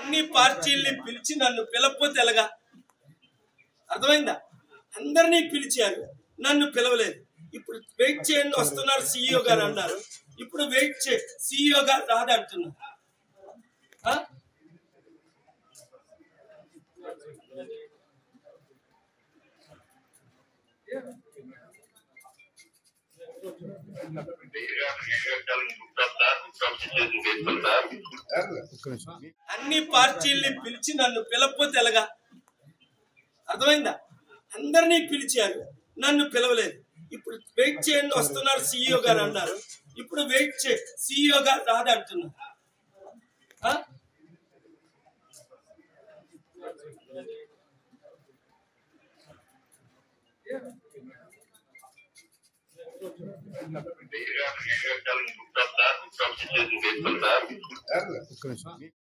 అన్ని పార్టీల్ని పిలిచి నన్ను పిలవకపోతే ఎలాగా? అర్థమైందా? అందరినీ పిలిచారు, నన్ను పిలవలేదు. ఇప్పుడు వెయిట్ చేయండి, వస్తున్నారు CEO గారు అన్నారు. ఇప్పుడు వెయిట్ చే CEO గారు రాదంటున్నారు. అన్ని పార్టీల్ని పిలిచి నన్ను పిలవకపోతే ఎలాగా? అర్థమైందా? అందరినీ పిలిచారు, నన్ను పిలవలేదు. ఇప్పుడు వెయిట్ చేయండి, వస్తున్నారు CEO గారు అన్నారు. ఇప్పుడు వెయిట్ చే CEO గారు రాదంటున్నారు. ఒక్క నిమిషం.